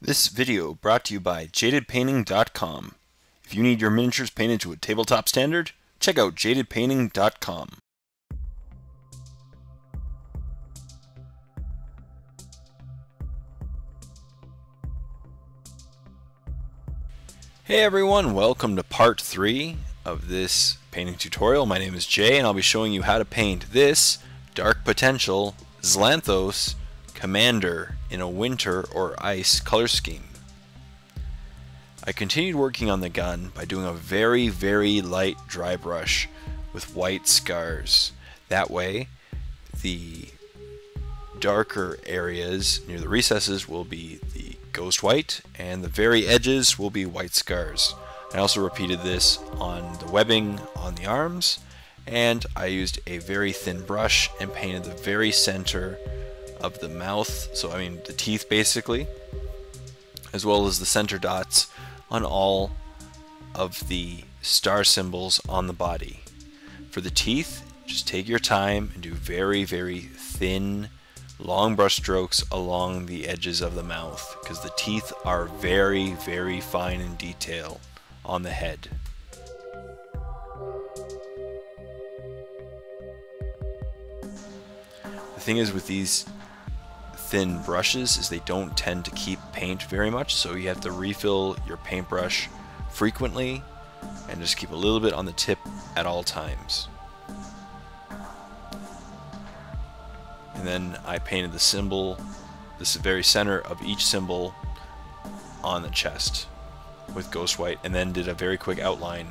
This video brought to you by jadedpainting.com. If you need your miniatures painted to a tabletop standard, check out jadedpainting.com. Hey everyone, welcome to part 3 of this painting tutorial. My name is Jay and I'll be showing you how to paint this Dark Potential Xlanthos Commander in a winter or ice color scheme. I continued working on the gun by doing a very light dry brush with white scars. That way the darker areas near the recesses will be the ghost white and the very edges will be white scars. I also repeated this on the webbing on the arms, and I used a very thin brush and painted the very center of the mouth, so I mean the teeth basically, as well as the center dots on all of the star symbols on the body. For the teeth, just take your time and do very thin long brush strokes along the edges of the mouth, because the teeth are very fine in detail on the head. The thing is with these thin brushes is they don't tend to keep paint very much, so you have to refill your paintbrush frequently and just keep a little bit on the tip at all times. And then I painted the symbol, this very center of each symbol on the chest with ghost white, and then did a very quick outline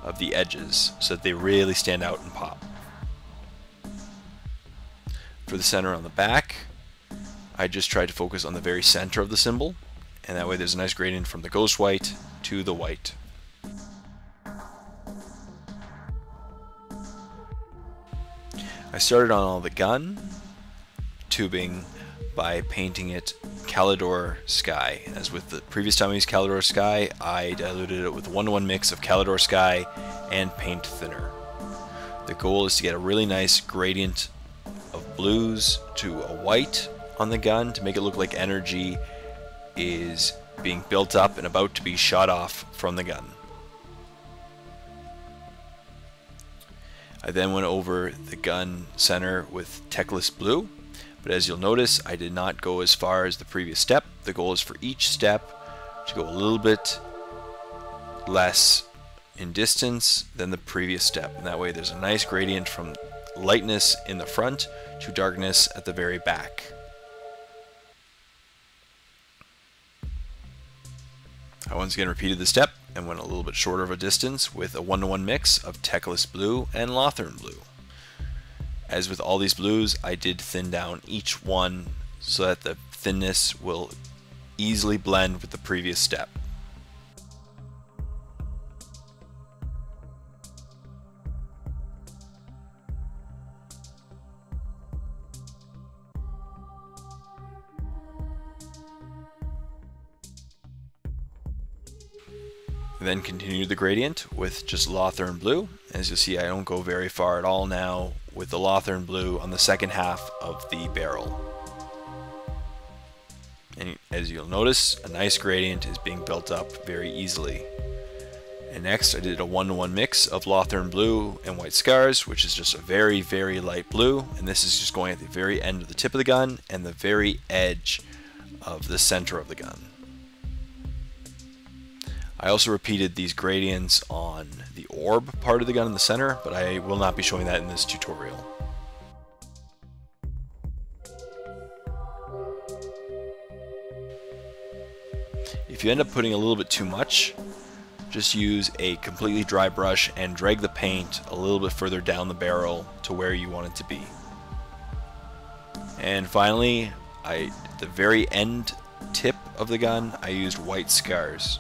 of the edges so that they really stand out and pop. For the center on the back, I just tried to focus on the very center of the symbol, and that way there's a nice gradient from the ghost white to the white. I started on all the gun tubing by painting it Calidor Sky. As with the previous time I used Calidor Sky, I diluted it with a 1-to-1 mix of Calidor Sky and paint thinner. The goal is to get a really nice gradient of blues to a white on the gun to make it look like energy is being built up and about to be shot off from the gun. I then went over the gun center with Techless Blue, but as you'll notice, I did not go as far as the previous step. The goal is for each step to go a little bit less in distance than the previous step, and that way there's a nice gradient from lightness in the front to darkness at the very back. I once again repeated the step and went a little bit shorter of a distance with a 1-to-1 mix of Techless Blue and Lothern Blue. As with all these blues, I did thin down each one so that the thinness will easily blend with the previous step. Then continue the gradient with just Lothern Blue. As you'll see, I don't go very far at all now with the Lothern Blue on the second half of the barrel. And as you'll notice, a nice gradient is being built up very easily. And next I did a 1-to-1 mix of Lothern Blue and White Scars, which is just a very light blue, and this is just going at the very end of the tip of the gun and the very edge of the center of the gun. I also repeated these gradients on the orb part of the gun in the center, but I will not be showing that in this tutorial. If you end up putting a little bit too much, just use a completely dry brush and drag the paint a little bit further down the barrel to where you want it to be. And finally, at the very end tip of the gun, I used White Scars.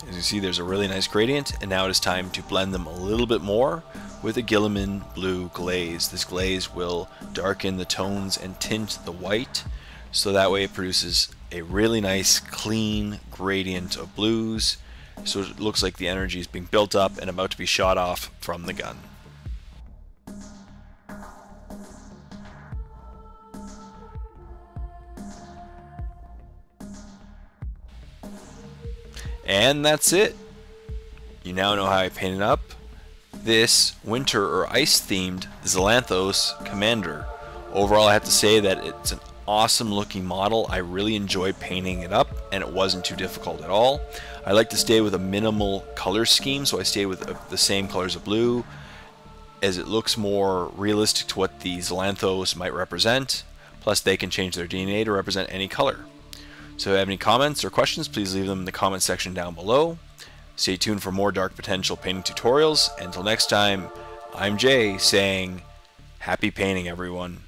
As you see, there's a really nice gradient, and now it is time to blend them a little bit more with a Guilliman Blue glaze. This glaze will darken the tones and tint the white, so that way it produces a really nice clean gradient of blues, so it looks like the energy is being built up and about to be shot off from the gun. And that's it. You now know how I painted up this winter or ice themed Xlanthos commander. Overall, I have to say that it's an awesome looking model. I really enjoyed painting it up, and it wasn't too difficult at all. I like to stay with a minimal color scheme, so I stay with the same colors of blue, as it looks more realistic to what the Xlanthos might represent. Plus, they can change their DNA to represent any color. So if you have any comments or questions, please leave them in the comment section down below. Stay tuned for more Dark Potential painting tutorials. Until next time, I'm Jay saying, happy painting, everyone.